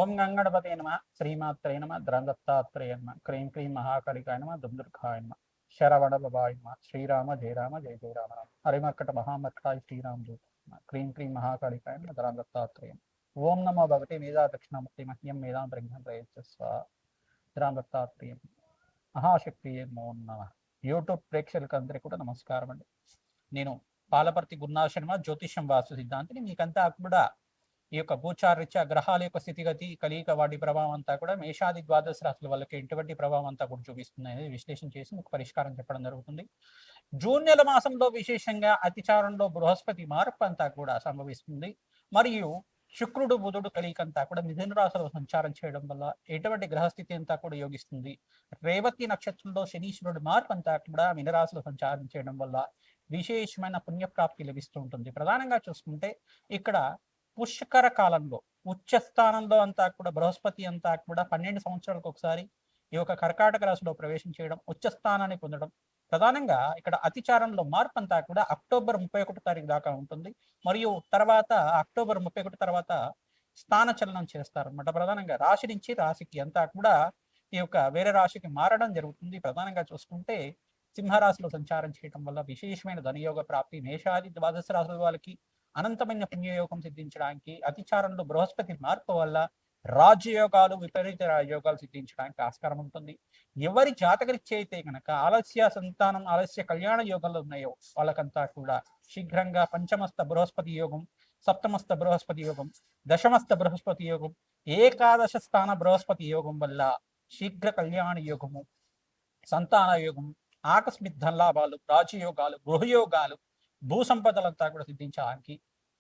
ఓం గంగణపతే నమ, శ్రీమాత్రే నమ, ద్రందత్తాత్రేయ నమ, క్రీం క్రీం మహాకాళికాయ నమ, దుందుర్గాయ నమ, శరవణ బాబాయ్ నమ, శ్రీరామ జయ రామ జయ జయ రామ రామ, హరిమర్కట మహామర్కాయ శ్రీరామ్ జయ క్రీం క్రీం మహాకాళికాయ నమ, ద్రందత్తాత్రేయ. ఓం నమో భగవతే మేధా దక్షిణామూర్తి మహ్యం మేధాం ప్రజ్ఞం ప్రయచ్చస్వ ద్రాందత్తాత్రేయం. మహాశక్తి నమో నమ. యూట్యూబ్ ప్రేక్షకులకు అందరికీ కూడా నమస్కారం అండి. నేను పాలపర్తి గురునాథ శర్మ, జ్యోతిష్యం వాస్తు సిద్ధాంతిని. మీకంతా కూడా ఈ యొక్క గోచారరీత్యా గ్రహాల యొక్క స్థితిగతి, కలియిక, వాటి ప్రభావం అంతా కూడా మేషాది ద్వాదశ రాశుల వాళ్ళకి ఎటువంటి ప్రభావం అంతా కూడా చూపిస్తుంది అనేది విశ్లేషణ చేసి మీకు పరిష్కారం చెప్పడం జరుగుతుంది. జూన్ నెల మాసంలో విశేషంగా అతిచారంలో బృహస్పతి మార్పు అంతా కూడా సంభవిస్తుంది. మరియు శుక్రుడు బుధుడు కలియికంతా కూడా మిథున రాశిలో సంచారం చేయడం వల్ల ఎటువంటి గ్రహస్థితి అంతా కూడా యోగిస్తుంది. రేవతి నక్షత్రంలో శనీశ్వరుడు మార్పు అంతా కూడా మీనరాశిలో సంచారం చేయడం వల్ల విశేషమైన పుణ్యప్రాప్తి లభిస్తూ ఉంటుంది. ప్రధానంగా చూసుకుంటే ఇక్కడ పుష్కర కాలంలో ఉచ్చ స్థానంలో అంతా కూడా బృహస్పతి అంతా కూడా 12 సంవత్సరాలకు ఒకసారి ఈ యొక్క కర్కాటక రాశిలో ప్రవేశం చేయడం, ఉచ్చ స్థానాన్ని పొందడం. ప్రధానంగా ఇక్కడ అతిచారంలో మార్పు అంతా కూడా అక్టోబర్ 31 తారీఖు దాకా ఉంటుంది. మరియు తర్వాత అక్టోబర్ 31 తర్వాత స్థాన చలనం చేస్తారనమాట. ప్రధానంగా రాశి నుంచి రాశికి అంతా కూడా ఈ యొక్క వేరే రాశికి మారడం జరుగుతుంది. ప్రధానంగా చూసుకుంటే సింహరాశిలో సంచారం చేయడం వల్ల విశేషమైన ధనయోగ ప్రాప్తి, మేషాది ద్వాదశ రాశుల వాళ్ళకి అనంతమైన పుణ్యయోగం సిద్ధించడానికి, అతిచారంలో బృహస్పతి మార్పు వల్ల రాజయోగాలు, విపరీత రాజయోగాలు సిద్ధించడానికి ఆస్కారం ఉంటుంది. ఎవరి జాతకరీత్యా అయితే కనుక ఆలస్య సంతానం, ఆలస్య కళ్యాణ యోగాలు ఉన్నాయో వాళ్ళకంతా కూడా శీఘ్రంగా పంచమస్త బృహస్పతి యోగం, సప్తమస్త బృహస్పతి యోగం, దశమస్త బృహస్పతి యోగం, ఏకాదశ స్థాన బృహస్పతి యోగం వల్ల శీఘ్ర కళ్యాణ యోగము, సంతాన యోగము, ఆకస్మిక ధనలాభాలు, రాజయోగాలు, గృహయోగాలు, భూ సంపదలంతా కూడా సిద్ధించడానికి,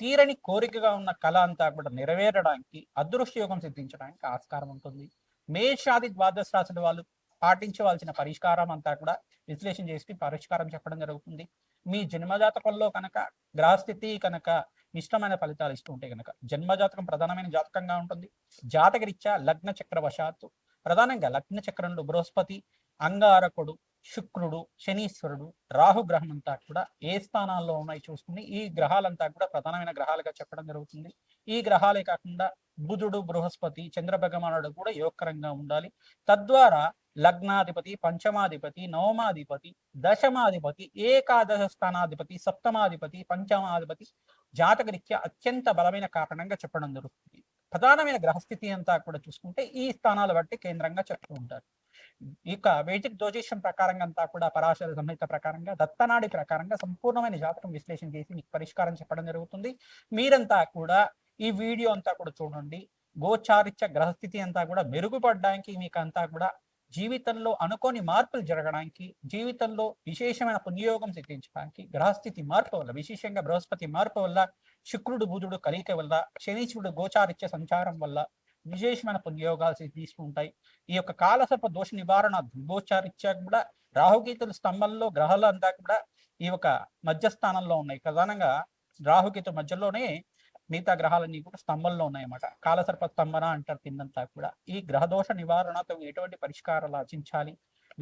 తీరని కోరికగా ఉన్న కళ అంతా కూడా నెరవేరడానికి, అదృష్ట యోగం సిద్ధించడానికి ఆస్కారం ఉంటుంది. మేషాది ద్వాదశ రాశుల వాళ్ళు పాటించవలసిన పరిష్కారం అంతా కూడా విశ్లేషణ చేసి పరిష్కారం చెప్పడం జరుగుతుంది. మీ జన్మజాతకంలో కనుక గ్రహస్థితి కనుక ఇష్టమైన ఫలితాలు ఇస్తూ ఉంటే కనుక జన్మజాతకం ప్రధానమైన జాతకంగా ఉంటుంది. జాతకరీత్యా లగ్న చక్రవశాత్తు ప్రధానంగా లగ్న చక్రంలో బృహస్పతి, అంగారకుడు, శుక్రుడు, శనీశ్వరుడు, రాహుగ్రహం అంతా కూడా ఏ స్థానాల్లో ఉన్నాయి చూసుకుని ఈ గ్రహాలంతా కూడా ప్రధానమైన గ్రహాలుగా చెప్పడం జరుగుతుంది. ఈ గ్రహాలే కాకుండా బుధుడు, బృహస్పతి, చంద్ర భగవానుడు కూడా యోగకరంగా ఉండాలి. తద్వారా లగ్నాధిపతి, పంచమాధిపతి, నవమాధిపతి, దశమాధిపతి, ఏకాదశ స్థానాధిపతి, సప్తమాధిపతి, పంచమాధిపతి జాతకరీత్యా అత్యంత బలమైన కారణంగా చెప్పడం జరుగుతుంది. ప్రధానమైన గ్రహస్థితి అంతా కూడా చూసుకుంటే ఈ స్థానాలు బట్టి కేంద్రంగా చెప్తూ ఉంటారు. ఇక వేదిక్ జ్యోతిష్యం ప్రకారంగా అంతా కూడా పరాశర సంహిత ప్రకారంగా, దత్తనాడి ప్రకారంగా సంపూర్ణమైన జాతకం విశ్లేషణ చేసి మీకు పరిష్కారం చెప్పడం జరుగుతుంది. మీరంతా కూడా ఈ వీడియో అంతా కూడా చూడండి. గోచారిత్య గ్రహస్థితి అంతా కూడా మెరుగుపడడానికి, మీకు అంతా కూడా జీవితంలో అనుకోని మార్పులు జరగడానికి, జీవితంలో విశేషమైన పుణ్యయోగం సిద్ధించడానికి, గ్రహస్థితి మార్పు వల్ల విశేషంగా బృహస్పతి మార్పు వల్ల, శుక్రుడు బుధుడు కలియిక వల్ల, శనీశ్వరుడు గోచారిత్య సంచారం వల్ల విశేషమైన పుణ్యయోగాలు సిద్ధిస్తుంటాయి. ఈ యొక్క కాలసర్ప దోష నివారణ గోచారిత్యా కూడా రాహుకేతుల స్తంభంలో గ్రహాలు అంతా కూడా ఈ యొక్క మధ్యస్థానంలో ఉన్నాయి. ప్రధానంగా రాహుకేతు మధ్యలోనే మిగతా గ్రహాలన్నీ కూడా స్తంభంలో ఉన్నాయన్నమాట. కాలసర్ప స్తంభన అంటారు కిందంతా కూడా. ఈ గ్రహదోష నివారణతో ఎటువంటి పరిష్కారాలు ఆచించాలి,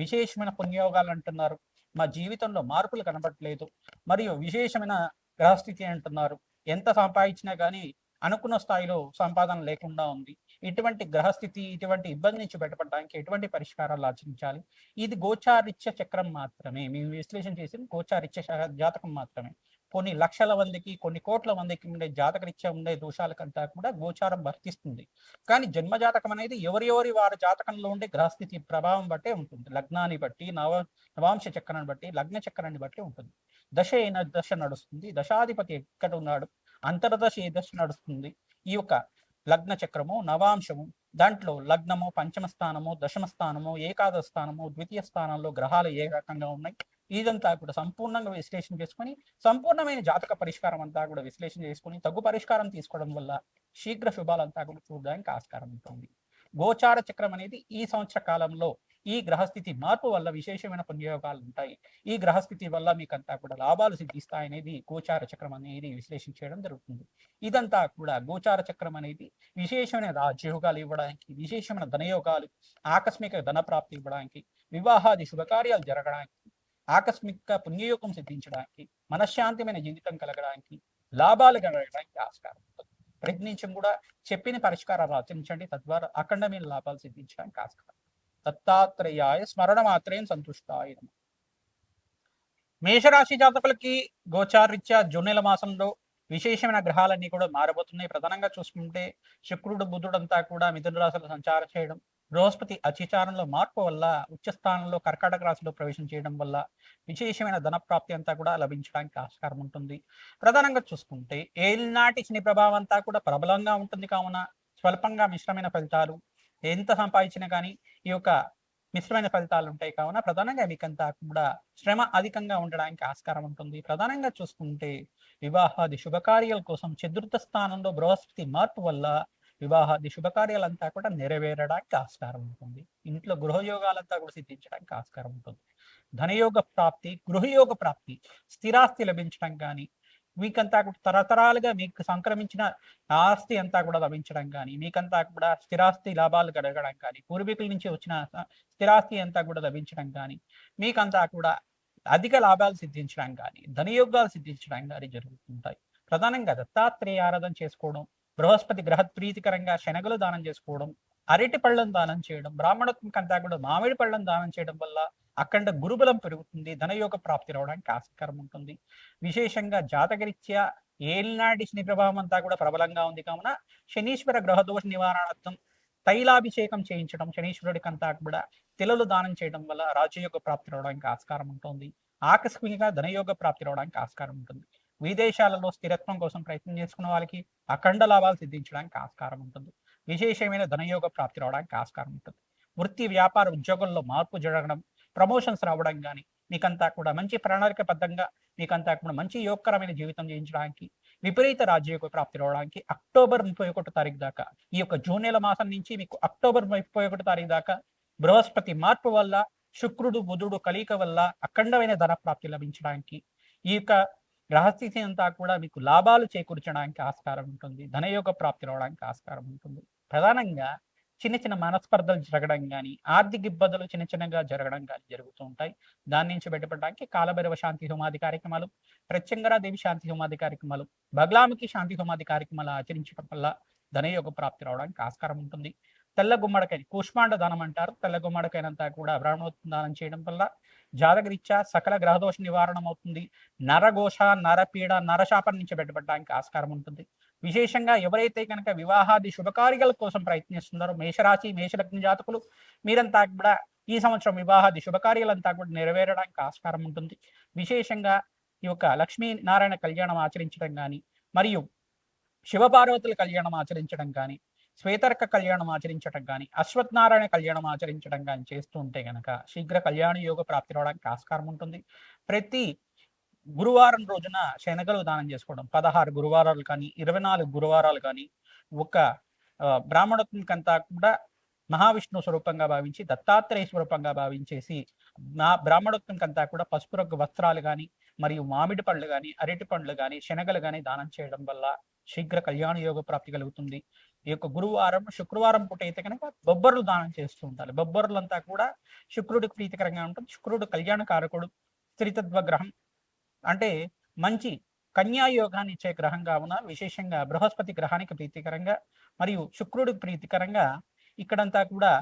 విశేషమైన పుణ్యయోగాలు అంటున్నారు, మా జీవితంలో మార్పులు కనబడట్లేదు, మరియు విశేషమైన గ్రహస్థితి అంటున్నారు, ఎంత సంపాదించినా కానీ అనుకున్న స్థాయిలో సంపాదన లేకుండా ఉంది, ఇటువంటి గ్రహస్థితి, ఇటువంటి ఇబ్బంది నుంచి బయటపడడానికి ఎటువంటి పరిష్కారాలు ఆచరించాలి. ఇది గోచారిత్య చక్రం మాత్రమే, మేము విశ్లేషణ చేసిన గోచారిత్య జాతకం మాత్రమే. కొన్ని లక్షల మందికి, కొన్ని కోట్ల మందికి ఉండే జాతకరీత్యా ఉండే దోషాలకంతా కూడా గోచారం వర్తిస్తుంది. కానీ జన్మజాతకం అనేది ఎవరి వారి జాతకంలో ఉండే గ్రహస్థితి ప్రభావం బట్టే ఉంటుంది. లగ్నాన్ని బట్టి, నవాంశ చక్రాన్ని బట్టి, లగ్న చక్రాన్ని బట్టి ఉంటుంది. దశ ఏ దశ నడుస్తుంది, దశాధిపతి ఎక్కడ ఉన్నాడు, అంతర్దశ ఏ దశ నడుస్తుంది, ఈ యొక్క లగ్న చక్రము, నవాంశము, దాంట్లో లగ్నము, పంచమ స్థానము, దశమ స్థానము, ఏకాదశ స్థానము, ద్వితీయ స్థానంలో గ్రహాలు ఏ రకంగా ఉన్నాయి, ఇదంతా కూడా సంపూర్ణంగా విశ్లేషణ చేసుకుని సంపూర్ణమైన జాతక పరిష్కారం అంతా కూడా విశ్లేషణ చేసుకుని తగు పరిష్కారం తీసుకోవడం వల్ల శీఘ్ర శుభాలంతా కూడా చూడడానికి ఆస్కారం ఉంటుంది. గోచార చక్రం అనేది ఈ సంవత్సర కాలంలో ఈ గ్రహస్థితి మార్పు వల్ల విశేషమైన పుణ్యయోగాలు ఉంటాయి. ఈ గ్రహస్థితి వల్ల మీకంతా కూడా లాభాలు సిద్ధిస్తాయనేది గోచార చక్రం అనేది విశ్లేషణ చేయడం జరుగుతుంది. ఇదంతా కూడా గోచార చక్రం అనేది విశేషమైన రాజయోగాలు ఇవ్వడానికి, విశేషమైన ధనయోగాలు, ఆకస్మిక ధన ప్రాప్తి ఇవ్వడానికి, వివాహాది శుభకార్యాలు జరగడానికి, ఆకస్మిక పుణ్యయోగం సిద్ధించడానికి, మనశ్శాంతిమైన జీవితం కలగడానికి, లాభాలు కలగడానికి ఆస్కారం ఉంటుంది. ప్రయత్నించం కూడా చెప్పిన పరిష్కారాలు ఆచరించండి, తద్వారా అఖండమైన లాభాలు సిద్ధించడానికి ఆస్కారం. దత్తాత్రేయాయ స్మరణ మాత్రేం సంతుష్టాయ నమః. మేషరాశి జాతకులకి గోచారీత్యా జూన్ నెల మాసంలో విశేషమైన గ్రహాలన్నీ కూడా మారబోతున్నాయి. ప్రధానంగా చూసుకుంటే శుక్రుడు బుధుడు అంతా కూడా మిథున రాశిలో సంచారం చేయడం, బృహస్పతి అతిచారంలో మార్పు వల్ల ఉచ్చ స్థానంలో కర్కాటక రాశిలో ప్రవేశం చేయడం వల్ల విశేషమైన ధన ప్రాప్తి అంతా కూడా లభించడానికి ఆస్కారం ఉంటుంది. ప్రధానంగా చూసుకుంటే ఏలినాటి శని ప్రభావం అంతా కూడా ప్రబలంగా ఉంటుంది కావున స్వల్పంగా మిశ్రమైన ఫలితాలు, ఎంత సంపాదించినా కానీ ఈ యొక్క మిశ్రమైన ఫలితాలు ఉంటాయి కావున ప్రధానంగా మీకంతా కూడా శ్రమ అధికంగా ఉండడానికి ఆస్కారం ఉంటుంది. ప్రధానంగా చూసుకుంటే వివాహాది శుభకార్యాల కోసం చతుర్థ స్థానంలో బృహస్పతి మార్పు వల్ల వివాహాది శుభకార్యాలంతా కూడా నెరవేరడానికి ఆస్కారం ఉంటుంది. ఇంట్లో గృహయోగాలంతా కూడా సిద్ధించడానికి ఆస్కారం ఉంటుంది. ధనయోగ ప్రాప్తి, గృహయోగ ప్రాప్తి, స్థిరాస్తి లభించడం కానీ, మీకంతా కూడా తరతరాలుగా మీకు సంక్రమించిన ఆస్తి అంతా కూడా లభించడం కానీ, మీకంతా కూడా స్థిరాస్తి లాభాలు కలగడం కానీ, పూర్వీకుల నుంచి వచ్చిన స్థిరాస్తి అంతా కూడా లభించడం కానీ, మీకంతా కూడా అధిక లాభాలు సిద్ధించడం కానీ, ధనయోగాలు సిద్ధించడం కానీ జరుగుతుంటాయి. ప్రధానంగా దత్తాత్రేయ ఆరాధన చేసుకోవడం, బృహస్పతి గ్రహ ప్రీతికరంగా శనగలు దానం చేసుకోవడం, అరటి పళ్ళను దానం చేయడం, బ్రాహ్మణత్వంకంతా కూడా మామిడి పళ్ళను దానం చేయడం వల్ల అఖండ గురుబలం పెరుగుతుంది, ధనయోగ ప్రాప్తి రావడానికి ఆస్కారం ఉంటుంది. విశేషంగా జాతకరీత్యా ఏలినాటి శని ప్రభావం అంతా కూడా ప్రబలంగా ఉంది కావున శనీశ్వర గ్రహదోష నివారణార్థం తైలాభిషేకం చేయించడం, శనీశ్వరుడికి అంతా కూడా తిలలు దానం చేయడం వల్ల రాజయోగ ప్రాప్తి రావడానికి ఆస్కారం ఉంటుంది. ఆకస్మికంగా ధనయోగ ప్రాప్తి రావడానికి ఆస్కారం ఉంటుంది. విదేశాలలో స్థిరత్వం కోసం ప్రయత్నం చేసుకున్న వాళ్ళకి అఖండ లాభాలు సిద్ధించడానికి ఆస్కారం ఉంటుంది. విశేషమైన ధనయోగ ప్రాప్తి రావడానికి ఆస్కారం ఉంటుంది. వృత్తి వ్యాపార ఉద్యోగుల్లో మార్పు జరగడం, ప్రమోషన్స్ రావడం కానీ, మీకంతా కూడా మంచి ప్రణాళికబద్ధంగా మీకంతా కూడా మంచి యోగకరమైన జీవితం జీవించడానికి, విపరీత రాజయోగ ప్రాప్తి రావడానికి అక్టోబర్ 31 తారీఖు దాకా, ఈ యొక్క జూన్ నెల మాసం నుంచి మీకు అక్టోబర్ 31 తారీఖు దాకా బృహస్పతి మార్పు వల్ల, శుక్రుడు బుధుడు కలయిక వల్ల అఖండమైన ధన ప్రాప్తి లభించడానికి, ఈ యొక్క గ్రహస్థితి అంతా కూడా మీకు లాభాలు చేకూర్చడానికి ఆస్కారం ఉంటుంది. ధనయోగ ప్రాప్తి రావడానికి ఆస్కారం ఉంటుంది. ప్రధానంగా చిన్న చిన్న మనస్పర్ధలు జరగడం కానీ, ఆర్థిక ఇబ్బందులు చిన్న చిన్నగా జరగడం కానీ జరుగుతూ ఉంటాయి. దాని నుంచి బయటపడడానికి కాలభైరవ శాంతి హోమాది కార్యక్రమాలు, ప్రత్యంగరాదేవి శాంతి హోమాది కార్యక్రమాలు, బగలాముఖి శాంతి హోమాది కార్యక్రమాలు ఆచరించడం వల్ల ధనయోగ ప్రాప్తి రావడానికి ఆస్కారం ఉంటుంది. తెల్ల గుమ్మడికాయ కూష్మాండ దానం అంటారు. తెల్ల గుమ్మడికాయనంతా కూడా బ్రాహ్మణోత్తం దానం చేయడం వల్ల జాతకరీత్యా సకల గ్రహదోష నివారణం అవుతుంది. నరఘోష, నరపీడ, నరశాపం నుంచి బయటపడడానికి ఆస్కారం ఉంటుంది. విశేషంగా ఎవరైతే కనుక వివాహాది శుభకార్యాల కోసం ప్రయత్నిస్తున్నారో మేషరాశి, మేషలగ్న జాతకులు, మీరంతా కూడా ఈ సంవత్సరం వివాహాది శుభకార్యాలంతా కూడా నెరవేరడానికి ఆస్కారం ఉంటుంది. విశేషంగా ఈ యొక్క లక్ష్మీనారాయణ కళ్యాణం ఆచరించడం కానీ, మరియు శివపార్వతుల కళ్యాణం ఆచరించడం కానీ, శ్వేతర్క కళ్యాణం ఆచరించడం కానీ, అశ్వత్థనారాయణ కళ్యాణం ఆచరించడం కానీ చేస్తూ ఉంటే కనుక శీఘ్ర కళ్యాణ యోగ ప్రాప్తి రావడానికి ఆస్కారం ఉంటుంది. ప్రతి గురువారం రోజున శనగలు దానం చేసుకోవడం, 16 గురువారాలు కానీ 24 గురువారాలు కానీ, ఒక బ్రాహ్మణత్వంకంతా కూడా మహావిష్ణు స్వరూపంగా భావించి, దత్తాత్రేయ స్వరూపంగా భావించేసి, బ్రాహ్మణత్వంకంతా కూడా పసుపు రంగు వస్త్రాలు కానీ, మరియు మామిడి పళ్ళు కానీ, అరటి పండ్లు కానీ, శనగలు కానీ దానం చేయడం వల్ల శీఘ్ర కళ్యాణ యోగ ప్రాప్తి కలుగుతుంది. ఈ యొక్క గురువారం, శుక్రవారం పూట అయితే కనుక బొబ్బర్లు దానం చేస్తూ ఉండాలి. బొబ్బర్లంతా కూడా శుక్రుడికి ప్రీతికరంగా ఉంటుంది. శుక్రుడు కళ్యాణ కారకుడు, స్త్రీతత్వ గ్రహం, అంటే మంచి కన్యాయోగాన్ని ఇచ్చే గ్రహం కావున విశేషంగా బృహస్పతి గ్రహానికి ప్రీతికరంగా మరియు శుక్రుడికి ప్రీతికరంగా ఇక్కడంతా కూడా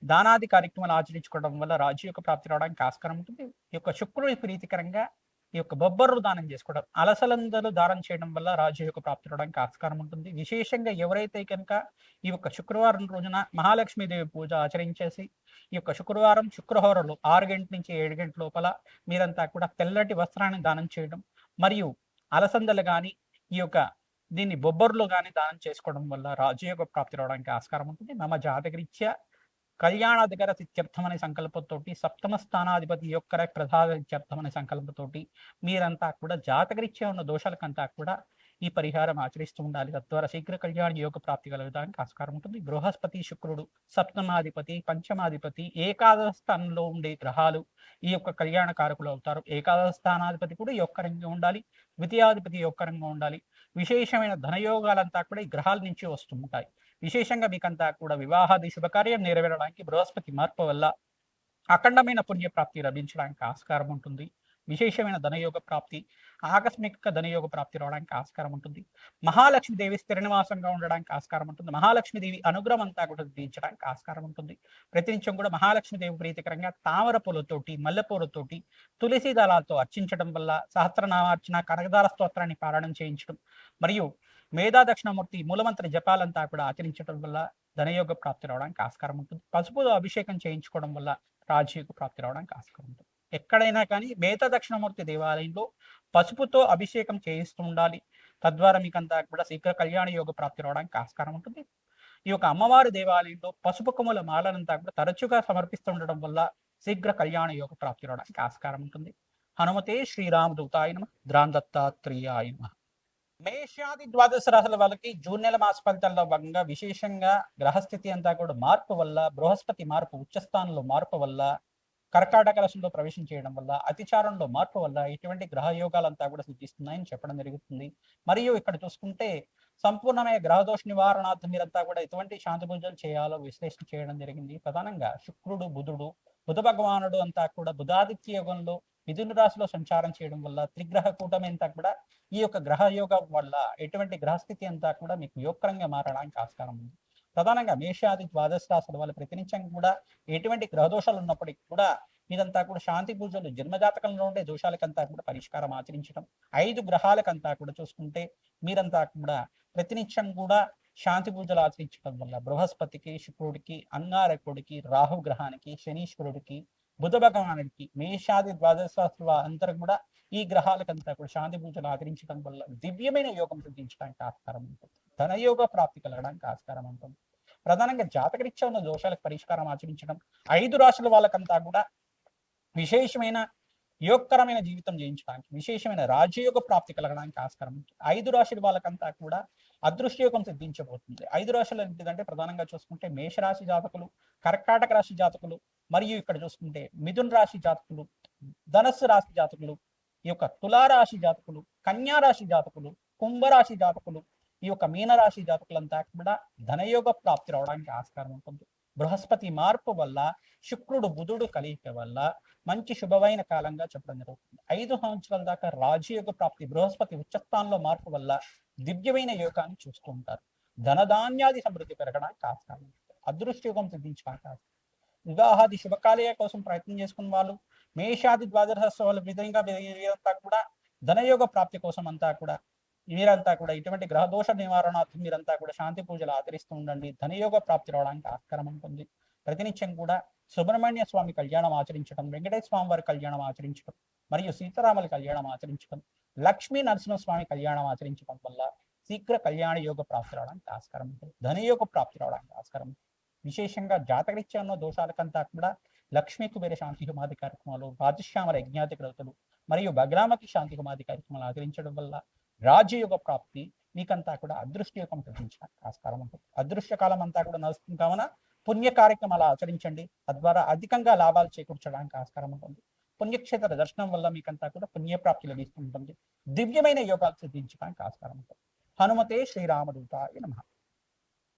దానాది కార్యక్రమాలు ఆచరించుకోవడం వల్ల రాజయోగ ప్రాప్తి రావడానికి ఆస్కారం ఉంటుంది. ఈ యొక్క శుక్రుడికి ప్రీతికరంగా ఈ యొక్క బొబ్బర్లు దానం చేసుకోవడం, అలసలందరూ దానం చేయడం వల్ల రాజయోగ ప్రాప్తి రావడానికి ఆస్కారం ఉంటుంది. విశేషంగా ఎవరైతే కనుక ఈ యొక్క శుక్రవారం రోజున మహాలక్ష్మీదేవి పూజ ఆచరించేసి, ఈ యొక్క శుక్రవారం శుక్రహోరలో 6 గంటల నుంచి 7 గంటల లోపల మీరంతా కూడా తెల్లటి వస్త్రాన్ని దానం చేయడం, మరియు అలసందలు కానీ ఈ యొక్క దీన్ని బొబ్బర్లు కానీ దానం చేసుకోవడం వల్ల రాజయోగ ప్రాప్తి రావడానికి ఆస్కారం ఉంటుంది. మమ జాతకరీత్యా కళ్యాణాధికార సిత్యర్థం అనే సంకల్పంతోటి, సప్తమ స్థానాధిపతి యొక్క ప్రధానిత్యర్థం అనే సంకల్పంతోటి మీరంతా కూడా జాతకరీత్యా ఉన్న దోషాలకంతా కూడా ఈ పరిహారం ఆచరిస్తూ ఉండాలి. తద్వారా శీఘ్ర కళ్యాణ యోగ ప్రాప్తి కలగడానికి ఆస్కారం ఉంటుంది. బృహస్పతి, శుక్రుడు సప్తమాధిపతి, పంచమాధిపతి, ఏకాదశ స్థానంలో ఉండే గ్రహాలు ఈ యొక్క కళ్యాణ కారకులు అవుతారు. ఏకాదశ స్థానాధిపతి కూడా యొక్కరంగా ఉండాలి, ద్వితీయాధిపతి యొక్కరంగా ఉండాలి. విశేషమైన ధనయోగాలంతా కూడా ఈ గ్రహాల నుంచి వస్తూ ఉంటాయి. విశేషంగా మీకంతా కూడా వివాహాది శుభకార్యం నెరవేరడానికి బృహస్పతి మార్పు వల్ల అఖండమైన పుణ్యప్రాప్తి లభించడానికి ఆస్కారం ఉంటుంది. విశేషమైన ధనయోగ ప్రాప్తి, ఆకస్మిక ధనయోగ ప్రాప్తి రావడానికి ఆస్కారం ఉంటుంది. మహాలక్ష్మీదేవి స్థిర నివాసంగా ఉండడానికి ఆస్కారం ఉంటుంది. మహాలక్ష్మీదేవి అనుగ్రహం అంతా కూడా తీర్చడానికి ఆస్కారం ఉంటుంది. ప్రతినిత్యం కూడా మహాలక్ష్మీదేవి ప్రీతికరంగా తామర పూలతోటి, మల్లె పూలతోటి, తులసి దళాలతో అర్చించడం వల్ల సహస్రనామార్చన, కనకదార స్తోత్రాన్ని పారాయణం చేయించడం మరియు మేధా దక్షిణామూర్తి మూలమంత్ర జపాలంతా కూడా ఆచరించడం వల్ల ధనయోగ ప్రాప్తి రావడానికి ఆస్కారం ఉంటుంది. పసుపుతో అభిషేకం చేయించుకోవడం వల్ల రాజయోగ ప్రాప్తి రావడానికి ఆస్కారం ఉంటుంది. ఎక్కడైనా కానీ మేధా దక్షిణామూర్తి దేవాలయంలో పసుపుతో అభిషేకం చేయిస్తూ ఉండాలి. తద్వారా మీకంతా కూడా శీఘ్ర కళ్యాణ యోగ ప్రాప్తి రావడానికి ఆస్కారం ఉంటుంది. ఈ యొక్క అమ్మవారి దేవాలయంలో పసుపు కొమ్ముల మాలనంతా కూడా తరచుగా సమర్పిస్తూ ఉండడం వల్ల శీఘ్ర కళ్యాణ యోగ ప్రాప్తి రావడానికి ఆస్కారం ఉంటుంది. హనుమతే శ్రీరామదూతాయ నమః. ద్రాందత్తాత్రేయాయ నమః. మేషాది ద్వాదశ రాశుల వాళ్ళకి జూన్ నెల మాస ఫలితాల్లో భాగంగా విశేషంగా గ్రహస్థితి అంతా కూడా మార్పు వల్ల, బృహస్పతి మార్పు ఉచ్చస్థానంలో మార్పు వల్ల, కర్కాటక రాశిలో ప్రవేశం చేయడం వల్ల, అతిచారంలో మార్పు వల్ల ఇటువంటి గ్రహ యోగాలంతా కూడా సిద్ధిస్తున్నాయని చెప్పడం జరుగుతుంది. మరియు ఇక్కడ చూసుకుంటే సంపూర్ణమైన గ్రహదోష నివారణార్థం మీరంతా కూడా ఎటువంటి శాంతి పూజలు చేయాలో విశ్లేషణ చేయడం జరిగింది. ప్రధానంగా శుక్రుడు, బుధుడు, బుధ భగవానుడు అంతా కూడా బుధాదిత్య యోగంలో మిథున రాశిలో సంచారం చేయడం వల్ల త్రిగ్రహ కూటమి అంతా కూడా ఈ యొక్క గ్రహ యోగం వల్ల ఎటువంటి గ్రహస్థితి అంతా కూడా మీకు యోగకరంగా మారడానికి ఆస్కారం ఉంది. ప్రధానంగా మేషాది ద్వాదశ రాశుల వాళ్ళ ప్రతినిత్యం కూడా ఎటువంటి గ్రహదోషాలు ఉన్నప్పటికీ కూడా మీరంతా కూడా శాంతి పూజలు జన్మజాతకంలో ఉండే దోషాలకంతా కూడా పరిష్కారం ఆచరించడం, 5 గ్రహాలకంతా కూడా చూసుకుంటే మీరంతా కూడా ప్రతినిత్యం కూడా శాంతి పూజలు ఆచరించడం వల్ల బృహస్పతికి, శుక్రుడికి, అంగారకుడికి, రాహు గ్రహానికి, శనీశ్వరుడికి, బుధ భగవానుడికి, మేషాది ద్వాదశ రాశుల అందరూ కూడా ఈ గ్రహాలకంతా కూడా శాంతి పూజలు ఆచరించడం వల్ల దివ్యమైన యోగం సిద్ధించడానికి ఆస్కారం ఉంటుంది. ధనయోగ ప్రాప్తి కలగడానికి ఆస్కారం ఉంటుంది. ప్రధానంగా జాతకరీత్యా ఉన్న దోషాలకు పరిష్కారం ఆచరించడం, 5 రాశుల వాళ్ళకంతా కూడా విశేషమైన యోగకరమైన జీవితం జయించడానికి, విశేషమైన రాజయోగ ప్రాప్తి కలగడానికి ఆస్కారం ఉంటుంది. 5 రాశుల వాళ్ళకంతా కూడా అదృష్టయోగం సిద్ధించబోతుంది. 5 రాశులు ఏంటిదంటే ప్రధానంగా చూసుకుంటే మేషరాశి జాతకులు, కర్కాటక రాశి జాతకులు, మరియు ఇక్కడ చూసుకుంటే మిథున రాశి జాతకులు, ధనస్సు రాశి జాతకులు, ఈ యొక్క తులారాశి జాతకులు, కన్యా రాశి జాతకులు, కుంభరాశి జాతకులు, ఈ యొక్క మీనరాశి జాతకులంతా కూడా ధనయోగ ప్రాప్తి రావడానికి ఆస్కారం ఉంటుంది. బృహస్పతి మార్పు వల్ల, శుక్రుడు బుధుడు కలియిక వల్ల మంచి శుభమైన కాలంగా చెప్పడం జరుగుతుంది. 5 సంవత్సరాల దాకా రాజయోగ ప్రాప్తి, బృహస్పతి ఉచ్చస్థానంలో మార్పు వల్ల దివ్యమైన యోగాన్ని చూస్తూ ఉంటారు. ధనధాన్యాది సమృద్ధి పెరగడానికి ఆస్కారం ఉంటుంది. అదృష్టయోగం సిద్ధించడానికి ఆస్కారం. వివాహాది శుభకార్య కోసం ప్రయత్నం చేసుకున్న వాళ్ళు, మేషాది ద్వాదశ వాళ్ళ విధంగా వీరంతా కూడా ధనయోగ ప్రాప్తి కోసం అంతా కూడా మీరంతా కూడా ఇటువంటి గ్రహదోష నివారణార్థం మీరంతా కూడా శాంతి పూజలు ఆచరిస్తూ ఉండండి. ధనయోగ ప్రాప్తి రావడానికి ఆస్కారం ఉంటుంది. ప్రతినిత్యం కూడా సుబ్రహ్మణ్య స్వామి కళ్యాణం ఆచరించడం, వెంకటేశ్వర స్వామి వారి కళ్యాణం ఆచరించడం, మరియు సీతారాముల కళ్యాణం ఆచరించడం, లక్ష్మీ నరసింహస్వామి కళ్యాణం ఆచరించడం వల్ల శీఘ్ర కళ్యాణ యోగ ప్రాప్తి రావడానికి ఆస్కారం ఉంటుంది. ధనయోగ ప్రాప్తి రావడానికి ఆస్కారం ఉంటుంది. విశేషంగా జాతకరీత్యా ఉన్న దోషాలకంతా కూడా లక్ష్మీ కుబేర శాంతి హోమాది కార్యక్రమాలు, రాజశ్యామల యజ్ఞాతి గ్రతులు మరియు బగ్రామకి శాంతి హోమాది కార్యక్రమాలు ఆచరించడం వల్ల రాజయోగ ప్రాప్తి మీకంతా కూడా అదృష్టయోగం సిద్ధించడానికి ఆస్కారం ఉంటుంది. అదృష్టకాలం అంతా కూడా నడుస్తుంది కావున పుణ్య కార్యక్రమాలు ఆచరించండి. తద్వారా అధికంగా లాభాలు చేకూర్చడానికి ఆస్కారం ఉంటుంది. పుణ్యక్షేత్ర దర్శనం వల్ల మీకంతా కూడా పుణ్యప్రాప్తి లభిస్తుంటుంది. దివ్యమైన యోగాలు సిద్ధించడానికి ఆస్కారం ఉంటుంది. హనుమతే శ్రీరామదూతాయ నమః.